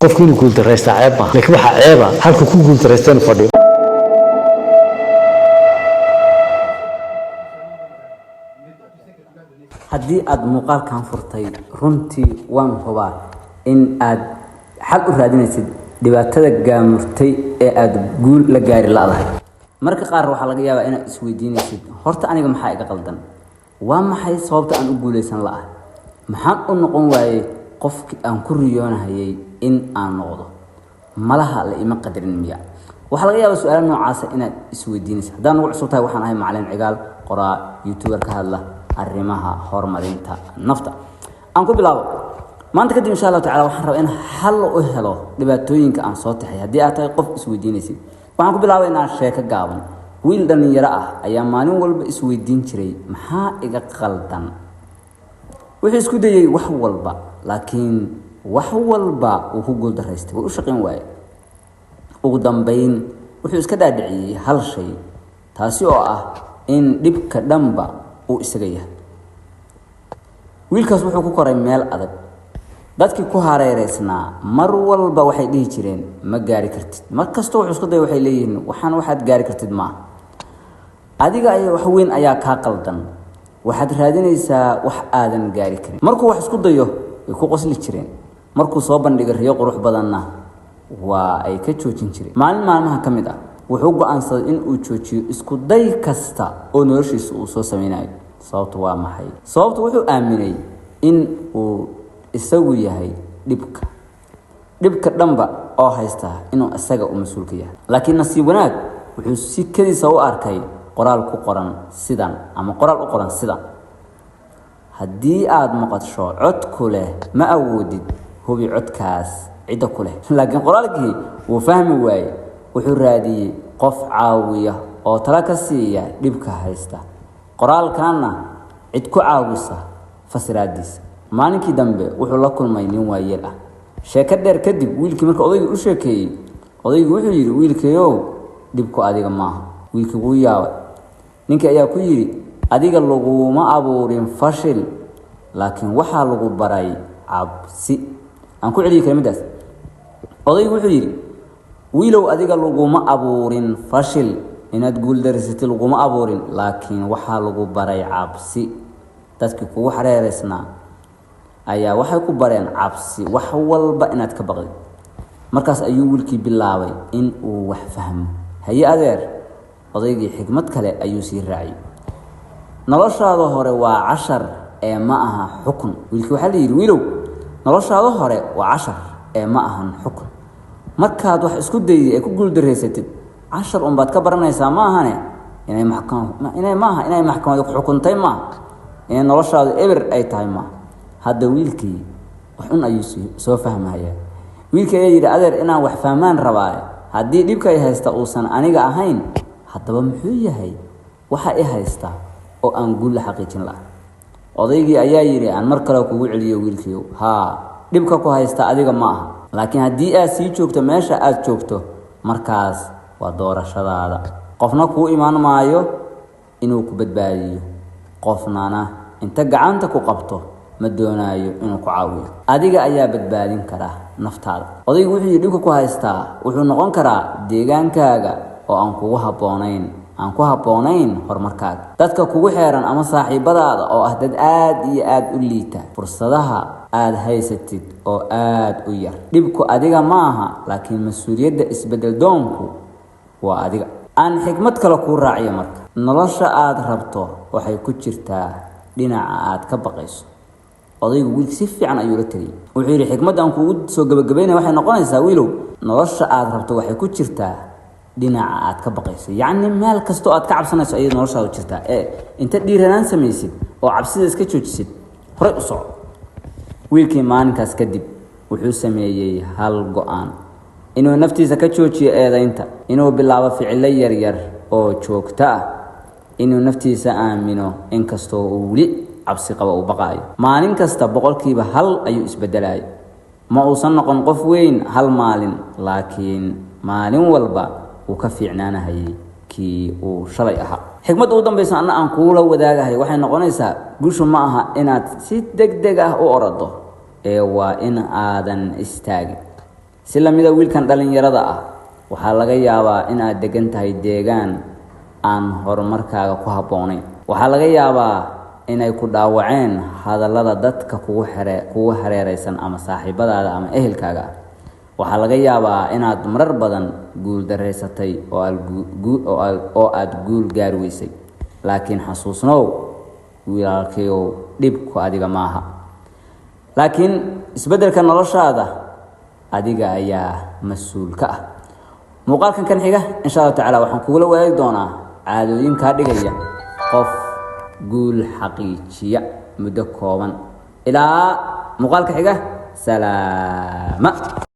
qofku inuu guul dareysta ceeb ma laakiin waxa ceeba halka ku guul dareystaan fadhiyo haddii aad muuqaalkan furtay runtii waan hubaa in aad xal u raadinaysid dhibaatada gaamurtay ee aad guul la gaari laadahay marka qaar waxa laga yaabaa inaad isweydiinaysid horta aniga maxaa iga qaldan waa maxay sababta aan u guuleysan la'ahay maxaan u noqon waayay qofkii aan ku riyoonayay in aan noqdo malaha la ima qadarin miya waxa laga yaabaa su'aalo noocaas inaad isweydiinaysid haddaan ugu cusub tahay waxaan ahay macallin cigaal qoraa youtuber ka hadla arrimaha horumarinta nafta aan ku bilaabo maanta kadib insha Allah taala waxaan rabaa in xal u helo dhibaatooyinka aan soo taxay haddii aad tahay qof isweydiinaysid waxaan ku bilaabay inaan sheeko gaaban wiil dhalinyaro ah ayaa maalin walba isweydiin jiray maxaa iga qaldan wuxuu isku dayay wax walba laakiin wax walba uu ku guul dareystay wuu u shaqeyn waayay ugu dambeyn wuxuu iska dhaadhiciyay hal shay taasi oo ah in dhibka dhanba uu isaga yahay wiilkaas wuxuu ku koray meel adag dadkii ku hareereysnaa mar walba waxay dhihi jireen ma gaari kartid mar kasta wuxuu isku day waxay leeyihiin waxaad gaari kartid ma adiga ay wax weyn ayaa ka qaldan waxaad raadinaysaa wax aadan gaari karin markuu wax isku dayo way ku qosli jireen markuu soo bandhigay riyo qurux badanna waa ay ka joojin jireen maalin maalmaha ka mid ah wuxuu go'aansaday in uu joojiyo isku day kasta oo noloshiisa uu soo sameynayo sababtu waa maxay sababtu wuxuu aaminay in uu isagu yahay dhibka dhanba oo haysta inuu isaga u mas'uul ka yahay laakiin nasiib wanaag wuxuu si kadiisa u arkay qoraal ku qoran sidan ama qoraal u qoran sidan haddii aad maqasho cod ku leh ma awoodid hubi codkaas cid ku leh laakiin qoraalkii wuu fahmi waayay wuxuu raadiyay qof caawiya oo tala ka siiya dhibka haysta qoraalkana cid ku caawisa fasiraadiisa maalinkii dambe wuxuu la kulmay nin waayeel ah sheeko dheer kadib wiilkii marka odaygu u sheekeeyay odaygu wuxuu yiri wiilkayow dhibku adiga maaha wiilkii wuu yaabay ninkii ayaa ku yiri adiga laguma abuurin fashil laakiin waxaa lagu baray cabsi aan ku celiyay kelmadaas odaygu wuxuu yiri wiilow adiga laguma abuurin fashil inaad guul dareysatay laguma abuurin laakiin waxaa lagu baray cabsi dadkii kugu xareereysnaa ayaa waxay ku bareen cabsi wax walba inaad ka baqdo markaas ayuu wiilkii bilaabay in uu wax fahmo haye adeer odaygii xigmad kale ayuu sii raacay noloshaada hore waa cashar ee ma aha xukun wiilkii waxa la yiri wiilow noloshaada hore waa cashar ee ma ahan xukun markaad wax isku dayday ee ku guul dareysatid cashar baad ka baranaysaa ma ahane inay maxkamad ku xukuntay ma in noloshaadu eber ay tahay ma hadda wiilkii wax ayuu soo fahmaya wiilkii ayaa yiri adeer inaan wax fahmaan rabaa haddii dhibka ay haysta uusan aniga ahayn haddaba muxuu yahay waxa ay haysta oo aan guul la xaqiijin lahaa odaygii ayaa yiri aan mar kale kugu celiyo wiilkii dhibka ku haysta adiga ma aha laakiin haddii aad sii joogto meesha aad joogto markaas waa doorashadaada qofna kuu imaan maayo inuu ku badbaadiyo qofnana inta gacanta ku qabto ma doonayo inuu ku caawiyo adiga ayaa badbaadin kara naftaada odaygu wuxuu dhibka ku haystaa wuxuu noqon karaa deegaankaaga oo aan ku habboonayn horumarkaaga dadka kugu xeeran ama saaxiibadaada oo ah dad aad iyo aad u liita fursadaha aad haysatid oo aad u yar dhibku adiga maaha laakiin mas'uuliyadda isbedel doonku waa adiga aan xigmad kale ku raaciyo marka nolosha aad rabto waxay ku jirtaa dhinaca aad ka baqayso odaygu wiil si fiican ayuu la taliyay wuxuu yiri xigmad aan kugu soo gabagabeynay waxay noqonaysaa wiilow nolosha aad rabto waxay ku jirtaa dhinaca aad ka baqayso yacni meel kasto aad ka cabsanayso ayay noloshaadu jirtaa inta dhiiranaan samaysid oo cabsida iska joojisid hore u soco wiilkii maalinkaas kadib wuxuu sameeyay hal go'aan inuu naftiisa ka joojiyo eedaynta inuu bilaabo ficilo yaryar oo joogto ah inuu naftiisa aamino inkastoo uu weli cabsi qaba u baqaayo maalin kasta 100% hal ayuu isbedelay ma uusan noqon qof weyn hal maalin laakiin maalin walba uu ka fiicnaanahay kii uu shalay ahaa xigmad ugu dambaysa aan kuula wadaagahay waxay noqonaysaa guushu ma aha inaad si degdeg ah u orado ee waa in aadan istaagin si lamida wiilkan dhalinyarada ah waxaa laga yaabaa inaad degan tahay deegaan aan horumarkaaga ku habboonayn. waxaa laga yaabaa inay ku dhaawaceen hadallada dadka kugu hareeraysan ama saaxiibadaada ama ehelkaaga. waxaa laga yaabaa inaad marar badan guul dareysatay oo aad guul gaari weysay. laakiin xasuusnow wiilaalkayow, dhibku adiga maaha, laakiin isbeddelka noloshaada adiga ayaa mas-uul ka ah. muuqaalkan kan xiga insha Allah tacaala waxaan kugula wadaagi doonaa caadooyin kaa dhigaya qof guul xaqiijiya muddo kooban. ilaa muuqaalka xiga, salaama.